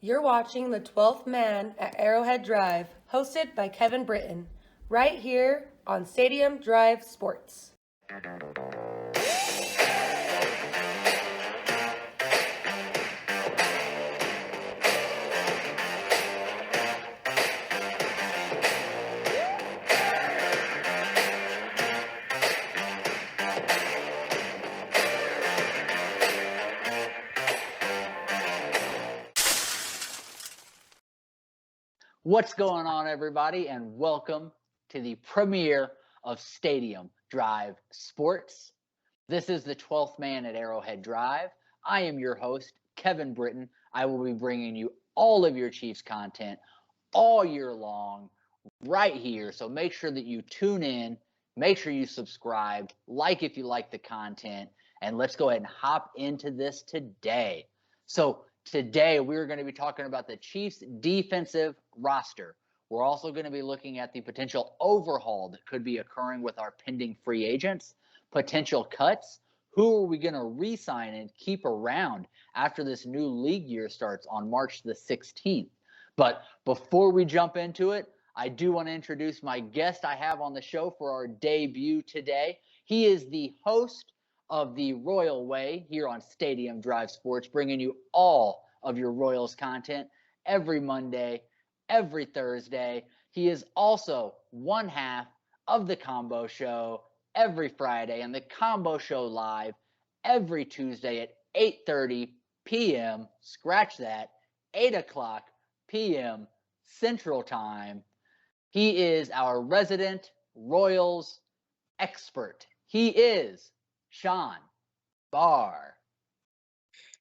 You're watching the 12th Man at Arrowhead Drive, hosted by Kevin Britton, right here on Stadium Drive Sports. What's going on, everybody, and welcome to the premiere of Stadium Drive Sports. This is the 12th Man at Arrowhead Drive. I am your host, Kevin Britton. I will be bringing you all of your Chiefs content all year long right here. So make sure that you tune in, make sure you subscribe, like if you like the content, and let's go ahead and hop into this today. So today we're going to be talking about the Chiefs' defensive roster. We're also going to be looking at the potential overhaul that could be occurring with our pending free agents, potential cuts, who are we going to re-sign and keep around after this new league year starts on March the 16th. But before we jump into it, I do want to introduce my guest I have on the show for our debut today. He is the host of the Royal Way here on Stadium Drive Sports, bringing you all of your Royals content every Monday, every Thursday. He is also one half of the Combo Show every Friday and the Combo Show live every Tuesday at 8:30 p.m. Scratch that, 8 o'clock p.m. Central Time. He is our resident Royals expert. He is Sean Barr.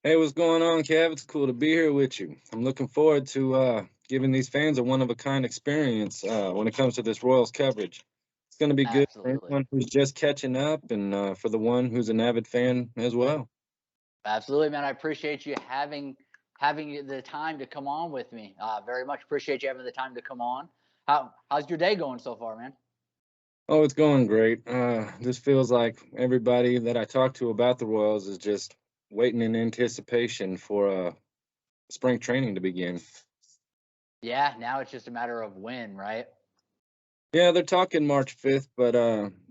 Hey, what's going on, Kev? It's cool to be here with you. I'm looking forward to giving these fans a one-of-a-kind experience when it comes to this Royals coverage. It's going to be good for Absolutely. anyone who's just catching up and for the one who's an avid fan as well. Absolutely, man. I appreciate you having the time to come on with me. Very much appreciate you having the time to come on. How's your day going so far, man? Oh, it's going great. This feels like everybody that I talk to about the Royals is just waiting in anticipation for spring training to begin. Yeah, now it's just a matter of when, right? Yeah, they're talking March 5th, but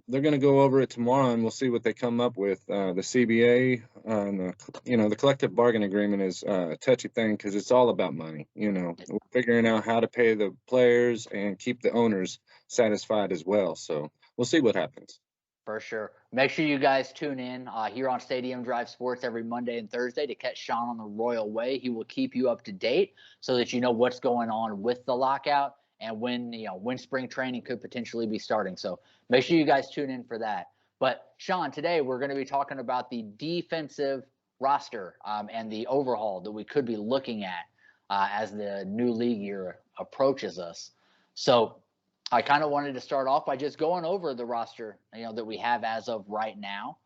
they're going to go over it tomorrow, and we'll see what they come up with. The CBA, and the collective bargaining agreement is a touchy thing because it's all about money. We're figuring out how to pay the players and keep the owners satisfied as well. So we'll see what happens. For sure. Make sure you guys tune in here on Stadium Drive Sports every Monday and Thursday to catch Sean on the Royal Way. He will keep you up to date so that you know what's going on with the lockout and when spring training could potentially be starting. So make sure you guys tune in for that. But Sean, today we're going to be talking about the defensive roster and the overhaul that we could be looking at as the new league year approaches us. So I kind of wanted to start off by just going over the roster, that we have as of right now.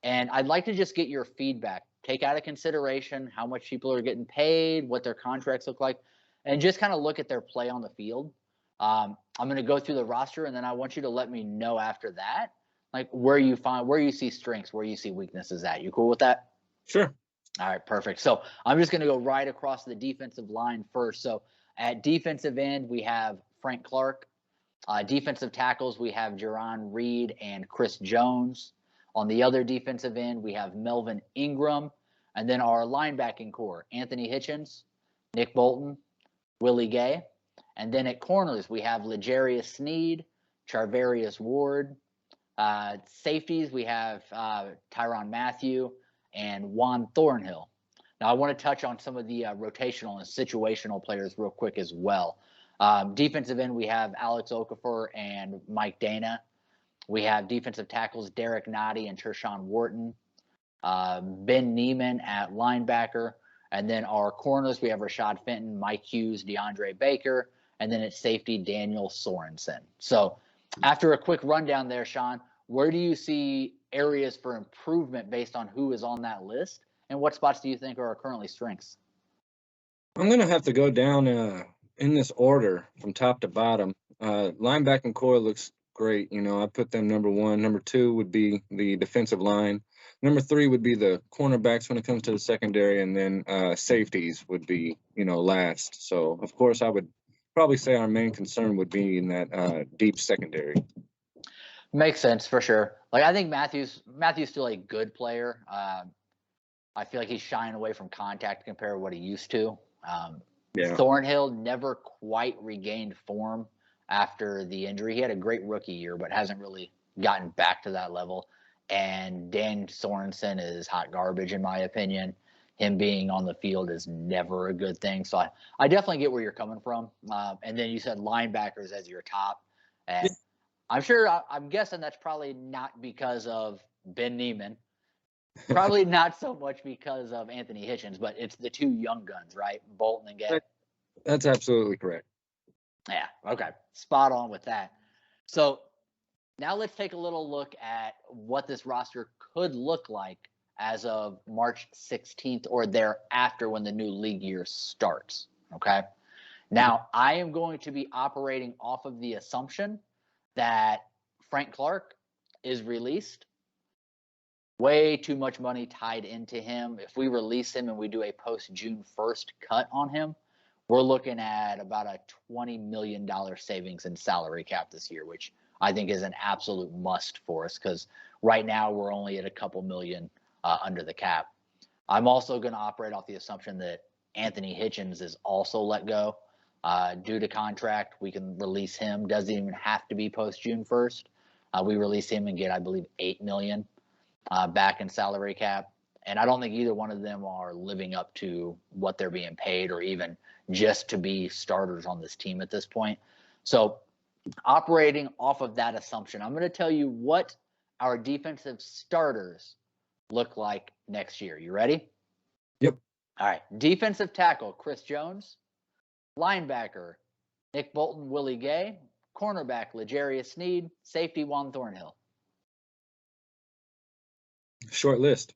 And I'd like to just get your feedback. Take out of consideration how much people are getting paid, what their contracts look like, and just kind of look at their play on the field. I'm going to go through the roster, and then I want you to let me know after that, like where you see strengths, where you see weaknesses at. You cool with that? Sure. All right, perfect. So I'm just going to go right across the defensive line first. So at defensive end, we have Frank Clark. Defensive tackles, we have Jerron Reed and Chris Jones. On the other defensive end, we have Melvin Ingram. And then our linebacking core, Anthony Hitchens, Nick Bolton, Willie Gay. And then at corners, we have L'Jarius Sneed, Charvarius Ward. Safeties, we have Tyrann Mathieu and Juan Thornhill. Now, I want to touch on some of the rotational and situational players real quick as well. Defensive end, we have Alex Okafor and Mike Dana. We have defensive tackles Derek Nottie and Tershawn Wharton. Ben Neiman at linebacker. And then our corners, we have Rashad Fenton, Mike Hughes, DeAndre Baker. And then at safety, Daniel Sorensen. So after a quick rundown there, Sean, where do you see areas for improvement based on who is on that list? And what spots do you think are currently strengths? I'm going to have to go down in this order from top to bottom. Linebacking core looks great. I put them number one. Number two would be the defensive line. Number 3 would be the cornerbacks when it comes to the secondary, and then safeties would be, last. So, of course, I would probably say our main concern would be in that deep secondary. Makes sense for sure. Like, I think Matthew's still a good player. I feel like he's shying away from contact compared to what he used to. Yeah. Thornhill never quite regained form after the injury. He had a great rookie year, but hasn't really gotten back to that level. And Dan Sorensen is hot garbage, in my opinion. Him being on the field is never a good thing. So I definitely get where you're coming from. And then you said linebackers as your top. And I'm guessing that's probably not because of Ben Neiman. Probably not so much because of Anthony Hitchens, but it's the two young guns, right? Bolton and Gay. That's absolutely correct. Yeah, okay. Spot on with that. So now let's take a little look at what this roster could look like as of March 16th or thereafter when the new league year starts, okay? Now, I am going to be operating off of the assumption that Frank Clark is released. Way too much money tied into him. If we release him and we do a post-June 1st cut on him, we're looking at about a $20 million savings in salary cap this year, which I think is an absolute must for us because right now we're only at a couple million under the cap. I'm also going to operate off the assumption that Anthony Hitchens is also let go due to contract. We can release him. Doesn't even have to be post-June 1st. We release him and get, I believe, $8 million. Back in salary cap. And I don't think either one of them are living up to what they're being paid or even just to be starters on this team at this point. So operating off of that assumption, I'm going to tell you what our defensive starters look like next year. You ready? Yep. All right. Defensive tackle, Chris Jones. Linebacker, Nick Bolton, Willie Gay. Cornerback, L'Jarius Sneed. Safety, Juan Thornhill. Short list.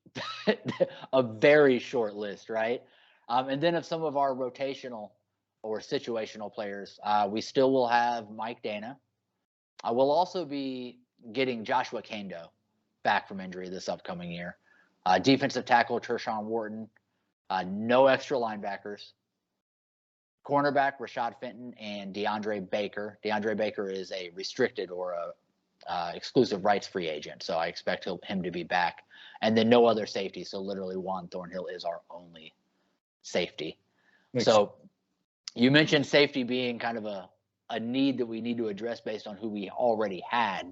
A very short list, right? And then of some of our rotational or situational players, we still will have Mike Dana. We'll also be getting Joshua Kando back from injury this upcoming year. Defensive tackle, Tershawn Wharton. No extra linebackers. Cornerback, Rashad Fenton and DeAndre Baker. DeAndre Baker is a restricted or a exclusive rights free agent, so I expect him to be back. And then no other safety, so literally Juan Thornhill is our only safety. So you mentioned safety being kind of a need that we need to address based on who we already had.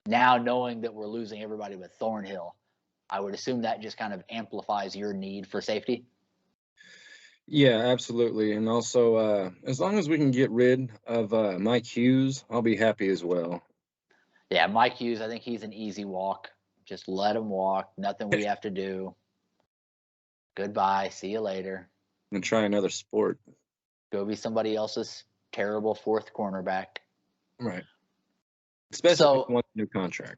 Now knowing that we're losing everybody with Thornhill, I would assume that just kind of amplifies your need for safety. Yeah, absolutely. And also, as long as we can get rid of Mike Hughes, I'll be happy as well. Yeah, Mike Hughes, I think he's an easy walk. Just let him walk. Nothing we have to do. Goodbye. See you later. And try another sport. Go be somebody else's terrible fourth cornerback. Right. Especially if he wants a new contract.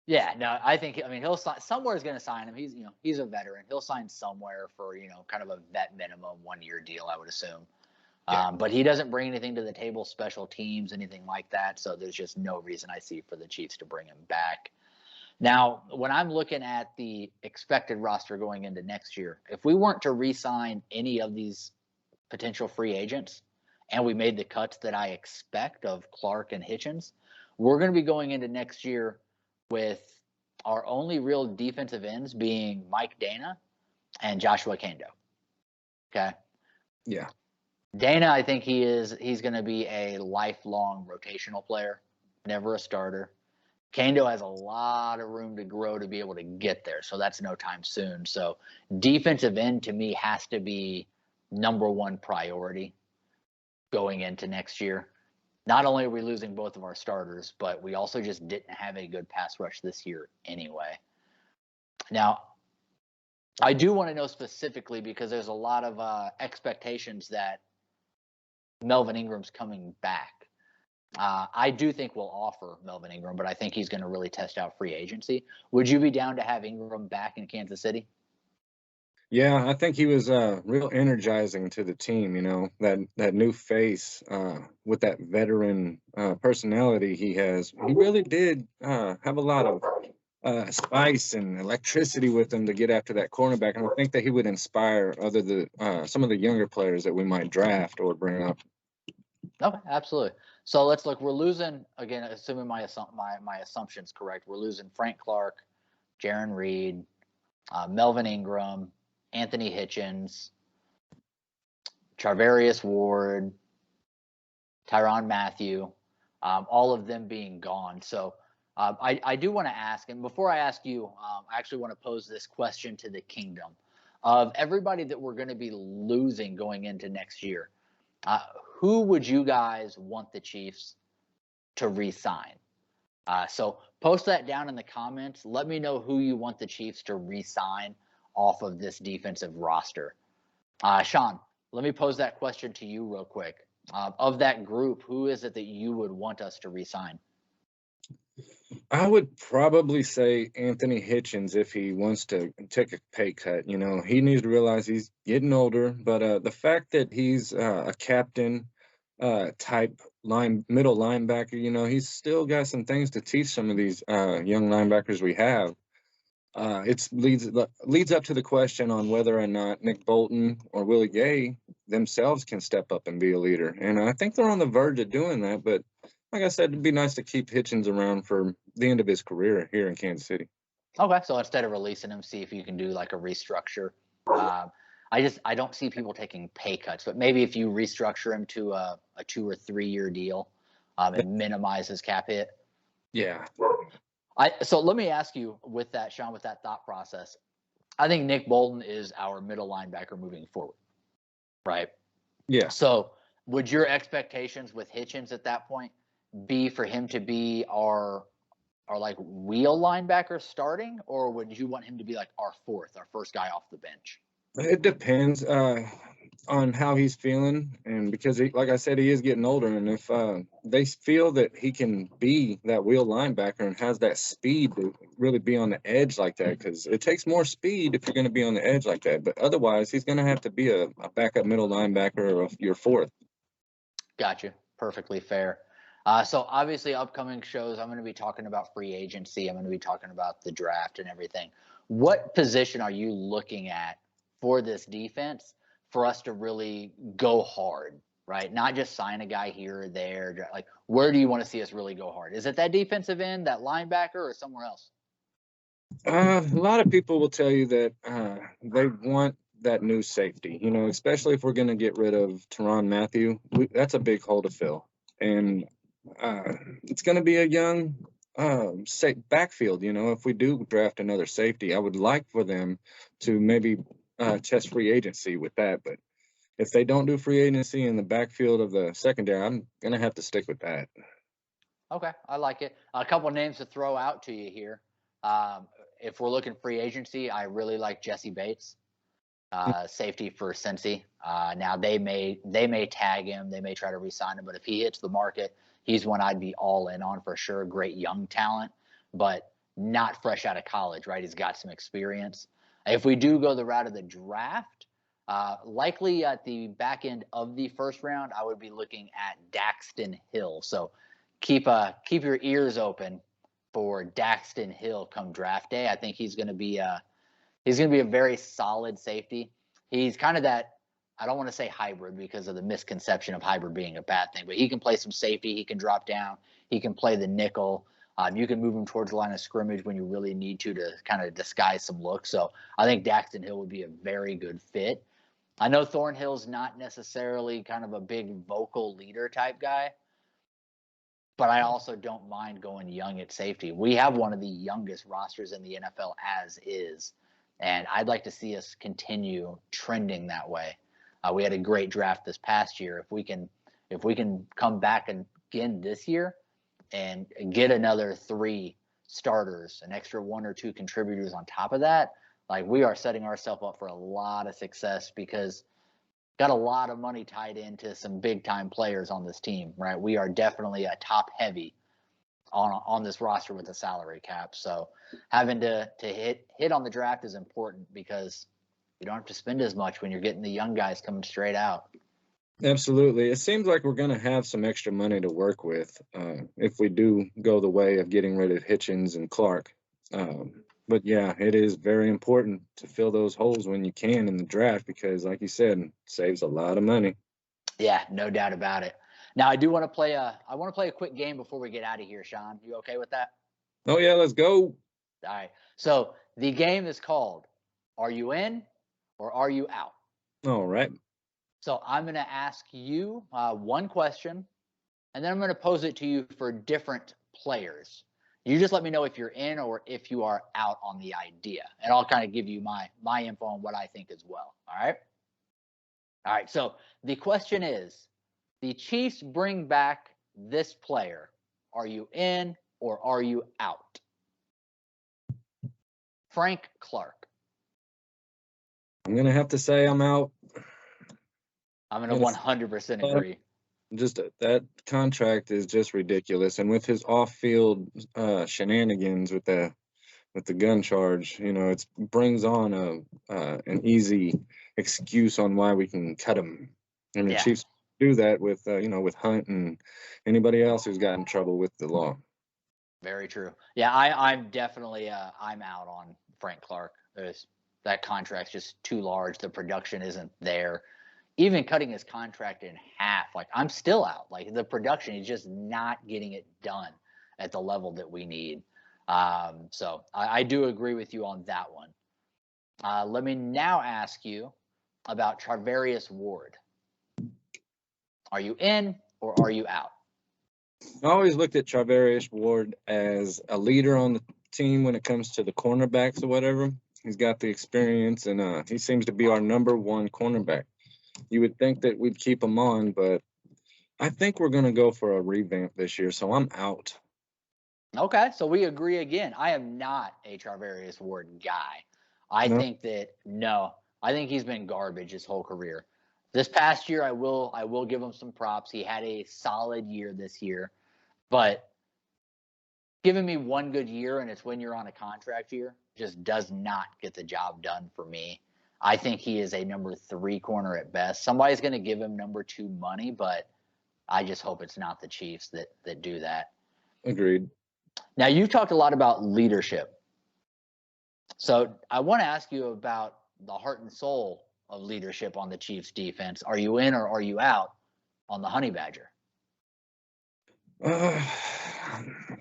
Yeah, no, I mean, he'll sign. Somewhere's going to sign him. He's a veteran. He'll sign somewhere for, kind of a vet minimum 1-year deal, I would assume. Yeah. But he doesn't bring anything to the table, special teams, anything like that. So there's just no reason I see for the Chiefs to bring him back. Now, when I'm looking at the expected roster going into next year, if we weren't to re-sign any of these potential free agents and we made the cuts that I expect of Clark and Hitchens, we're going to be going into next year with our only real defensive ends being Mike Dana and Joshua Kando. Okay? Yeah. Dana, I think he's going to be a lifelong rotational player, never a starter. Kando has a lot of room to grow to be able to get there, so that's no time soon. So defensive end to me has to be number one priority going into next year. Not only are we losing both of our starters, but we also just didn't have a good pass rush this year anyway. Now, I do want to know specifically because there's a lot of expectations that Melvin Ingram's coming back. I do think we'll offer Melvin Ingram, but I think he's going to really test out free agency. Would you be down to have Ingram back in Kansas City? Yeah, I think he was real energizing to the team, that new face with that veteran personality he has. He really did have a lot of spice and electricity with him to get after that cornerback. And I think that he would inspire some of the younger players that we might draft or bring up. Okay, absolutely. So let's look. We're losing again, assuming my assumption's correct. We're losing Frank Clark, Jaron Reed, Melvin Ingram, Anthony Hitchens, Charvarius Ward, Tyrann Mathieu, all of them being gone. So I do want to ask, and before I ask you, I actually want to pose this question to the kingdom of everybody that we're going to be losing going into next year. Who would you guys want the Chiefs to re-sign? So post that down in the comments. Let me know who you want the Chiefs to re-sign off of this defensive roster. Sean, let me pose that question to you real quick. Of that group, who is it that you would want us to re-sign? I would probably say Anthony Hitchens if he wants to take a pay cut. You know, he needs to realize he's getting older, but the fact that he's a captain type middle linebacker, you know, he's still got some things to teach some of these young linebackers we have. It leads up to the question on whether or not Nick Bolton or Willie Gay themselves can step up and be a leader. And I think they're on the verge of doing that. But like I said, it'd be nice to keep Hitchens around for the end of his career here in Kansas City. Okay, so instead of releasing him, see if you can do like a restructure. I don't see people taking pay cuts, but maybe if you restructure him to a 2 or 3 year deal and minimize his cap hit. Yeah. So let me ask you with that, Sean, with that thought process. I think Nick Bolton is our middle linebacker moving forward, right? Yeah. So would your expectations with Hitchens at that point be for him to be our like wheel linebacker starting, or would you want him to be like our first guy off the bench? It depends on how he's feeling, and because like I said, he is getting older, and if they feel that he can be that wheel linebacker and has that speed to really be on the edge like that, because it takes more speed if you're going to be on the edge like that, but otherwise he's going to have to be a backup middle linebacker or your fourth. Gotcha. Perfectly fair. So obviously upcoming shows, I'm going to be talking about free agency. I'm going to be talking about the draft and everything. What position are you looking at for this defense for us to really go hard, right? Not just sign a guy here or there. Like, where do you want to see us really go hard? Is it that defensive end, that linebacker, or somewhere else? A lot of people will tell you that they want that new safety, you know, especially if we're going to get rid of Tyrann Mathieu. That's a big hole to fill. And it's going to be a young backfield. You know, if we do draft another safety, I would like for them to maybe test free agency with that. But if they don't do free agency in the backfield of the secondary, I'm going to have to stick with that. Okay, I like it. A couple names to throw out to you here. If we're looking free agency, I really like Jesse Bates, safety for Cincy. Now they may tag him, they may try to re-sign him, but if he hits the market, he's one I'd be all in on for sure. Great young talent, but not fresh out of college, right? He's got some experience. If we do go the route of the draft, likely at the back end of the first round, I would be looking at Daxton Hill. So keep your ears open for Daxton Hill come draft day. I think he's going to be a very solid safety. He's kind of that, I don't want to say hybrid because of the misconception of hybrid being a bad thing, but he can play some safety. He can drop down. He can play the nickel. You can move him towards the line of scrimmage when you really need to kind of disguise some looks. So I think Daxton Hill would be a very good fit. I know Thornhill's not necessarily kind of a big vocal leader type guy, but I also don't mind going young at safety. We have one of the youngest rosters in the NFL as is, and I'd like to see us continue trending that way. We had a great draft this past year. If we can come back again this year and get another 3 starters, an extra 1 or 2 contributors on top of that, like we are setting ourselves up for a lot of success because got a lot of money tied into some big time players on this team, right? We are definitely a top heavy on this roster with the salary cap. So having to hit on the draft is important because you don't have to spend as much when you're getting the young guys coming straight out. Absolutely. It seems like we're going to have some extra money to work with if we do go the way of getting rid of Hitchens and Clark. But yeah, it is very important to fill those holes when you can in the draft because, like you said, it saves a lot of money. Yeah, no doubt about it. Now, I want to play a quick game before we get out of here, Sean. You okay with that? Oh yeah, let's go. All right. So the game is called Are You In or Are You Out? All right. So I'm going to ask you one question, and then I'm going to pose it to you for different players. You just let me know if you're in or if you are out on the idea, and I'll kind of give you my info on what I think as well. All right. All right. So the question is, the Chiefs bring back this player. Are you in or are you out? Frank Clark. I'm gonna have to say I'm out. I'm going to 100% agree. Just that contract is just ridiculous, and with his off-field shenanigans with the gun charge, it brings on an easy excuse on why we can cut him. And the Yeah. Chiefs do that with with Hunt and anybody else who's got in trouble with the law. Very true. Yeah, I'm definitely I'm out on Frank Clark. That contract's just too large. The production isn't there. Even cutting his contract in half, like I'm still out. Like the production is just not getting it done at the level that we need. So I do agree with you on that one. Let me now ask you about Charvarius Ward. Are you in or are you out? I always looked at Charvarius Ward as a leader on the team when it comes to the cornerbacks or whatever. He's got the experience, and he seems to be our number one cornerback. You would think that we'd keep him on, but I think we're going to go for a revamp this year, so I'm out. Okay, so we agree again. I am not a Charvarius Ward guy. I think he's been garbage his whole career. This past year, I will give him some props. He had a solid year this year, but giving me one good year and it's when you're on a contract year just does not get the job done for me. I think he is a number 3 corner at best. Somebody's going to give him number 2 money, but I just hope it's not the Chiefs that do that. Agreed. Now, you've talked a lot about leadership. So I want to ask you about the heart and soul of leadership on the Chiefs defense. Are you in or are you out on the Honey Badger?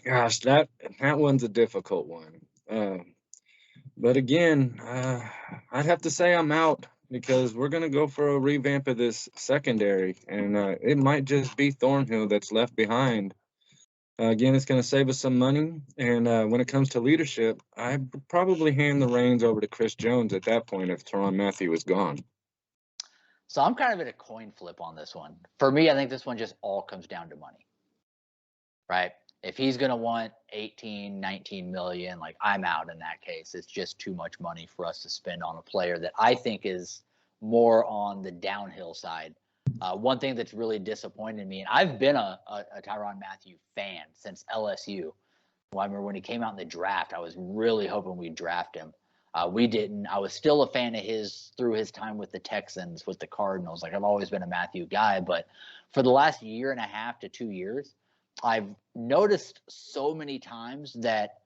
Gosh, that one's a difficult one. But again, I'd have to say I'm out because we're going to go for a revamp of this secondary, and it might just be Thornhill that's left behind. Again, it's going to save us some money, and when it comes to leadership, I'd probably hand the reins over to Chris Jones at that point if Tyrann Mathieu is gone. So I'm kind of at a coin flip on this one. For me, I think this one just all comes down to money, right? If he's going to want 18, 19 million, like I'm out in that case. It's just too much money for us to spend on a player that I think is more on the downhill side. One thing that's really disappointed me, and I've been a Tyrann Mathieu fan since LSU. Well, I remember when he came out in the draft, I was really hoping we'd draft him. We didn't. I was still a fan of his through his time with the Texans, with the Cardinals. Like I've always been a Mathieu guy, but for the last year and a half to 2 years, I've noticed so many times that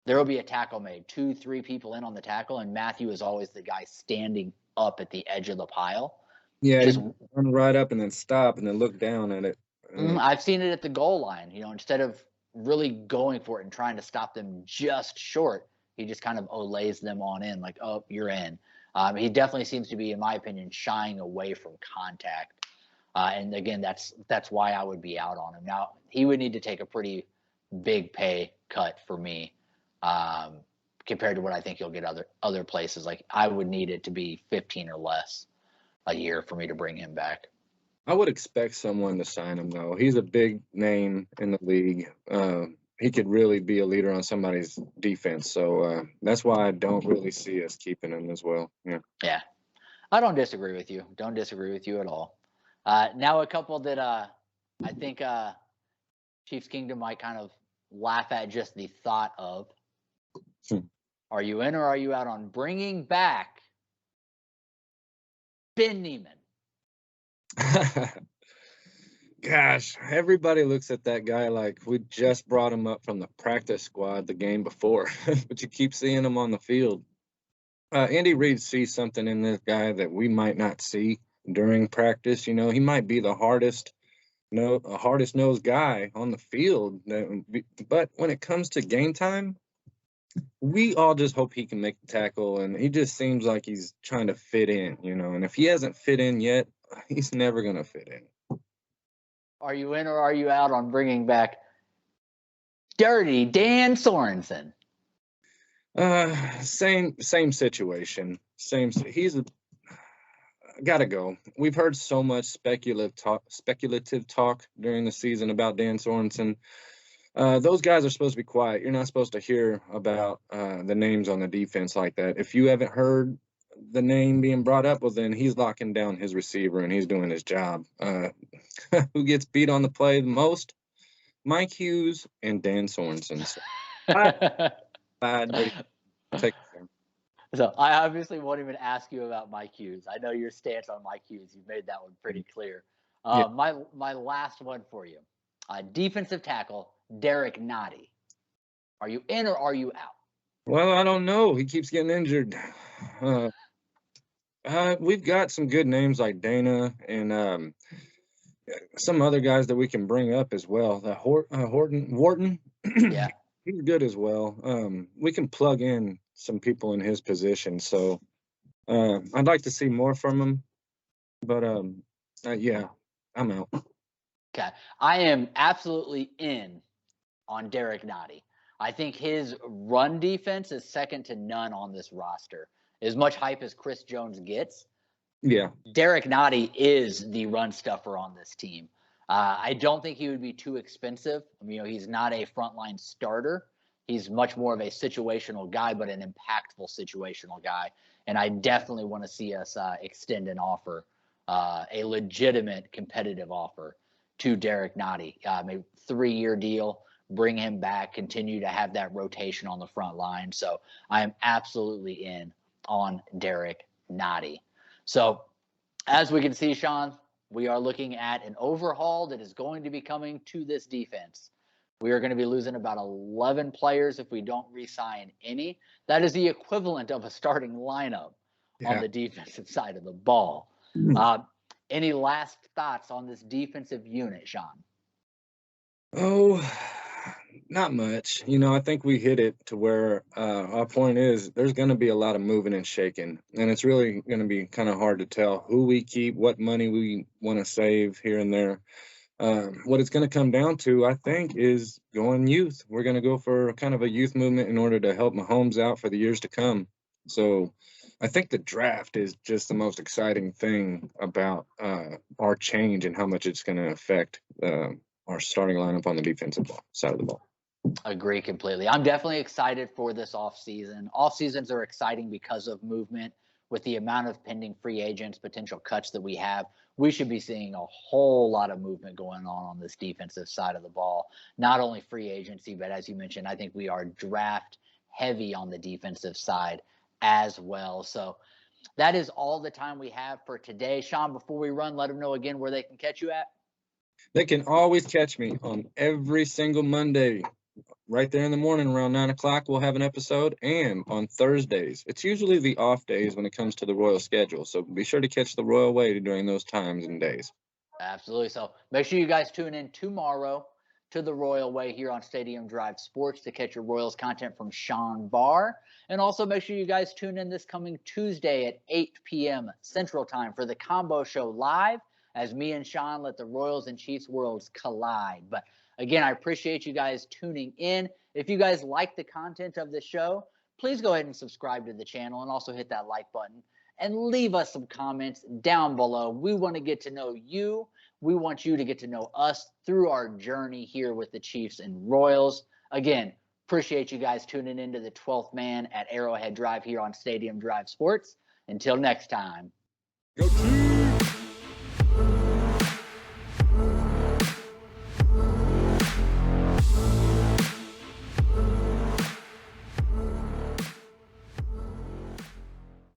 there will be a tackle made, 2-3 people in on the tackle, and Mathieu is always the guy standing up at the edge of the pile. Yeah, just run right up and then stop and then look down at it. I've seen it at the goal line. Instead of really going for it and trying to stop them just short, he just kind of olays them on in, like, oh, you're in. He definitely seems to be, in my opinion, shying away from contact. And again, that's why I would be out on him. Now, he would need to take a pretty big pay cut for me compared to what I think he'll get other places. Like I would need it to be 15 or less a year for me to bring him back. I would expect someone to sign him, though. He's a big name in the league. He could really be a leader on somebody's defense. So that's why I don't really see us keeping him as well. Yeah. I don't disagree with you. Don't disagree with you at all. Now a couple that I think Chiefs Kingdom might kind of laugh at just the thought of. Are you in or are you out on bringing back Ben Neiman? Gosh, everybody looks at that guy like we just brought him up from the practice squad the game before, but you keep seeing him on the field. Andy Reid sees something in this guy that we might not see during practice. You know, he might be the hardest nosed guy on the field, but when it comes to game time, we all just hope he can make the tackle, and he just seems like he's trying to fit in, you know. And if he hasn't fit in yet, he's never gonna fit in. Are you in or are you out on bringing back Dirty Dan Sorensen? Same situation. He's gotta go. We've heard so much speculative talk during the season about Dan Sorensen. Those guys are supposed to be quiet. You're not supposed to hear about the names on the defense like that. If you haven't heard the name being brought up, well, then he's locking down his receiver and he's doing his job. Who gets beat on the play the most? Mike Hughes and Dan Sorensen. So, take it. So I obviously won't even ask you about Mike Hughes. I know your stance on Mike Hughes. You've made that one pretty clear. Yeah. My last one for you. Defensive tackle, Derek Nottie. Are you in or are you out? Well, I don't know. He keeps getting injured. We've got some good names like Dana and some other guys that we can bring up as well. Wharton. Yeah. He's good as well. We can plug in some people in his position. So I'd like to see more from him. But yeah, I'm out. Okay. I am absolutely in on Derek Nottie. I think his run defense is second to none on this roster. As much hype as Chris Jones gets, Yeah. Derek Nottie is the run stuffer on this team. I don't think he would be too expensive. You know, he's not a frontline starter. He's much more of a situational guy, but an impactful situational guy. And I definitely want to see us extend an offer, a legitimate competitive offer to Derek Nottie. Maybe 3-year deal, bring him back, continue to have that rotation on the front line. So I am absolutely in on Derek Nottie. So as we can see, Sean, we are looking at an overhaul that is going to be coming to this defense. We are going to be losing about 11 players if we don't re-sign any. That is the equivalent of a starting lineup on the defensive side of the ball. Any last thoughts on this defensive unit, Sean? Oh, not much. You know, I think we hit it to where our point is there's going to be a lot of moving and shaking, and it's really going to be kind of hard to tell who we keep, what money we want to save here and there. What it's going to come down to, I think, is going youth. We're going to go for kind of a youth movement in order to help Mahomes out for the years to come. So I think the draft is just the most exciting thing about our change and how much it's going to affect our starting lineup on the defensive side of the ball. Agree completely. I'm definitely excited for this offseason. Off seasons are exciting because of movement. With the amount of pending free agents, potential cuts that we have, we should be seeing a whole lot of movement going on this defensive side of the ball. Not only free agency, but as you mentioned, I think we are draft heavy on the defensive side as well. So that is all the time we have for today. Sean, before we run, let them know again where they can catch you at. They can always catch me on every single Monday. Right there in the morning around 9 o'clock, we'll have an episode. And on Thursdays, it's usually the off days when it comes to the Royal schedule. So be sure to catch the Royal Way during those times and days. Absolutely. So make sure you guys tune in tomorrow to the Royal Way here on Stadium Drive Sports to catch your Royals content from Sean Barr. And also make sure you guys tune in this coming Tuesday at 8 p.m. Central Time for the Combo Show live as me and Sean let the Royals and Chiefs worlds collide. But again, I appreciate you guys tuning in. If you guys like the content of the show, please go ahead and subscribe to the channel and also hit that like button and leave us some comments down below. We want to get to know you. We want you to get to know us through our journey here with the Chiefs and Royals. Again, appreciate you guys tuning into the 12th Man at Arrowhead Drive here on Stadium Drive Sports. Until next time. Go Chiefs!